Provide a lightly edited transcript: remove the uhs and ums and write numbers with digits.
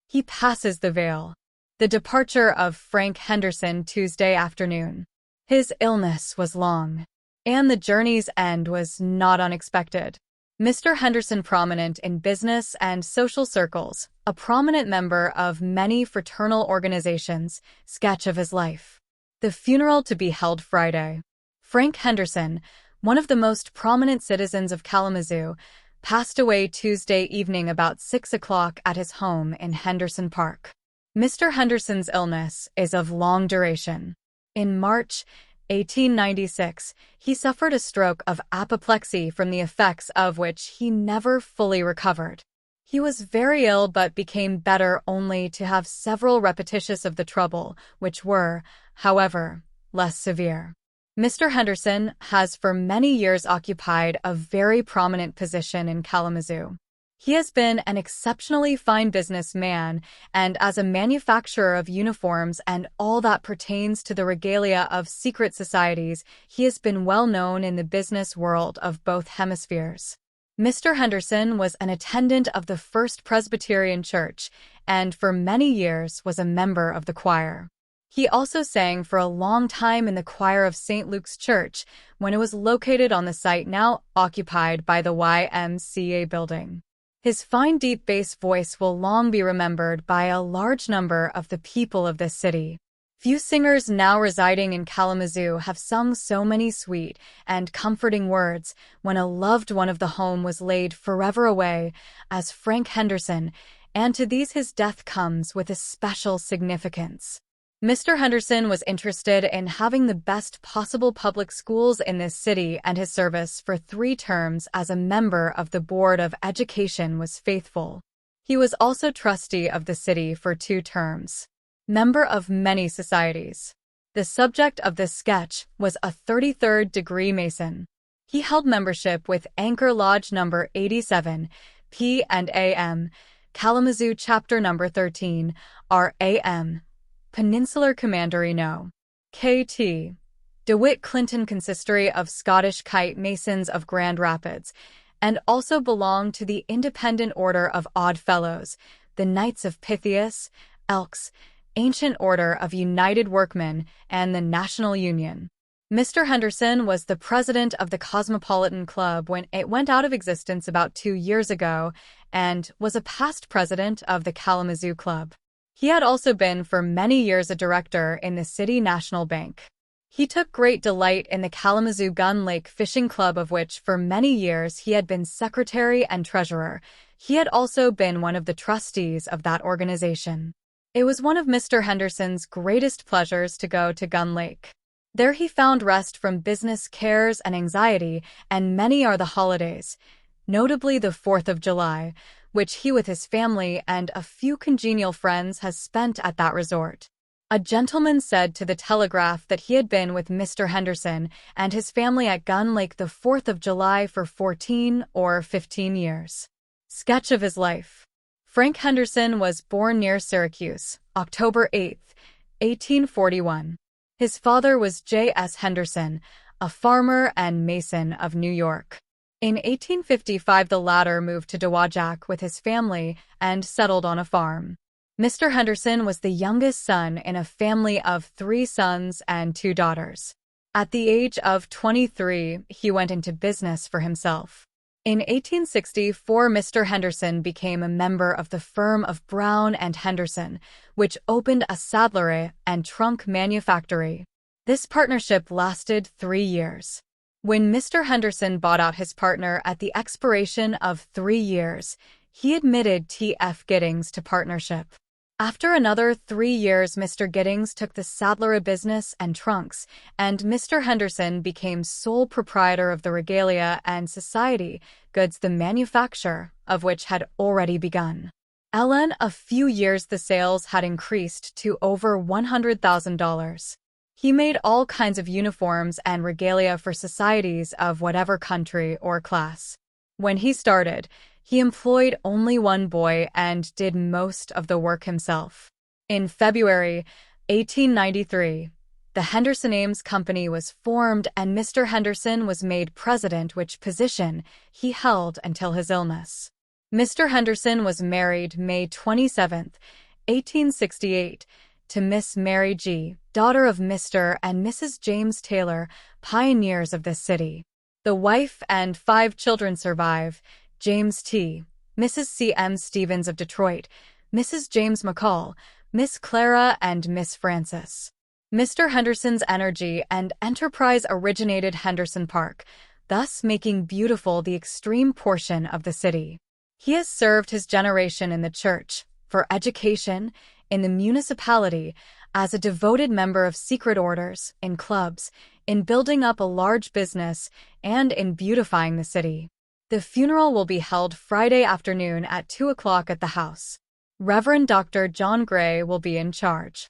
He passes the veil. The departure of Frank Henderson Tuesday afternoon. His illness was long, and the journey's end was not unexpected. Mr. Henderson, prominent in business and social circles, a prominent member of many fraternal organizations, sketch of his life. The funeral to be held Friday. Frank Henderson, one of the most prominent citizens of Kalamazoo, passed away Tuesday evening about 6 o'clock at his home in Henderson Park. Mr. Henderson's illness is of long duration. In March 1896, he suffered a stroke of apoplexy from the effects of which he never fully recovered. He was very ill but became better only to have several repetitions of the trouble, which were, however, less severe. Mr. Henderson has for many years occupied a very prominent position in Kalamazoo. He has been an exceptionally fine businessman, and as a manufacturer of uniforms and all that pertains to the regalia of secret societies, he has been well known in the business world of both hemispheres. Mr. Henderson was an attendant of the First Presbyterian Church, and for many years was a member of the choir. He also sang for a long time in the choir of St. Luke's Church, when it was located on the site now occupied by the YMCA building. His fine deep bass voice will long be remembered by a large number of the people of this city. Few singers now residing in Kalamazoo have sung so many sweet and comforting words when a loved one of the home was laid forever away as Frank Henderson, and to these his death comes with a special significance. Mr. Henderson was interested in having the best possible public schools in this city, and his service for 3 terms as a member of the Board of Education was faithful. He was also trustee of the city for 2 terms. Member of many societies. The subject of this sketch was a 33rd degree Mason. He held membership with Anchor Lodge No. 87, P&AM, Kalamazoo Chapter No. 13, RAM. Peninsular Commandery No. KT. DeWitt Clinton Consistory of Scottish Kite Masons of Grand Rapids, and also belonged to the Independent Order of Odd Fellows, the Knights of Pythias, Elks, Ancient Order of United Workmen, and the National Union. Mr. Henderson was the president of the Cosmopolitan Club when it went out of existence about 2 years ago, and was a past president of the Kalamazoo Club. He had also been for many years a director in the City National Bank. He took great delight in the Kalamazoo Gun Lake Fishing Club, of which for many years he had been secretary and treasurer. He had also been one of the trustees of that organization. It was one of Mr. Henderson's greatest pleasures to go to Gun Lake. There he found rest from business cares and anxiety, and many are the holidays, notably the 4th of July, which he with his family and a few congenial friends has spent at that resort. A gentleman said to the Telegraph that he had been with Mr. Henderson and his family at Gun Lake the 4th of July for 14 or 15 years. Sketch of his life. Frank Henderson was born near Syracuse, October 8, 1841. His father was J.S. Henderson, a farmer and mason of New York. In 1855, the latter moved to Dowagiac with his family and settled on a farm. Mr. Henderson was the youngest son in a family of 3 sons and 2 daughters. At the age of 23, he went into business for himself. In 1864, Mr. Henderson became a member of the firm of Brown and Henderson, which opened a saddlery and trunk manufactory. This partnership lasted 3 years. When Mr. Henderson bought out his partner at the expiration of 3 years, he admitted T.F. Giddings to partnership. After another 3 years, Mr. Giddings took the saddlery business and trunks, and Mr. Henderson became sole proprietor of the regalia and society goods, the manufacture of which had already begun. In a few years, the sales had increased to over $100,000. He made all kinds of uniforms and regalia for societies of whatever country or class. When he started, he employed only 1 boy and did most of the work himself. In February 1893, the Henderson Ames Company was formed and Mr. Henderson was made president, which position he held until his illness. Mr. Henderson was married May 27, 1868, to Miss Mary G., daughter of Mr. and Mrs. James Taylor, pioneers of this city. The wife and 5 children survive: James T., Mrs. C. M. Stevens of Detroit, Mrs. James McCall, Miss Clara, and Miss Frances. Mr. Henderson's energy and enterprise originated Henderson Park, thus making beautiful the extreme portion of the city. He has served his generation in the church, for education, in the municipality, as a devoted member of secret orders, in clubs, in building up a large business, and in beautifying the city. The funeral will be held Friday afternoon at 2 o'clock at the house. Reverend Dr. John Gray will be in charge.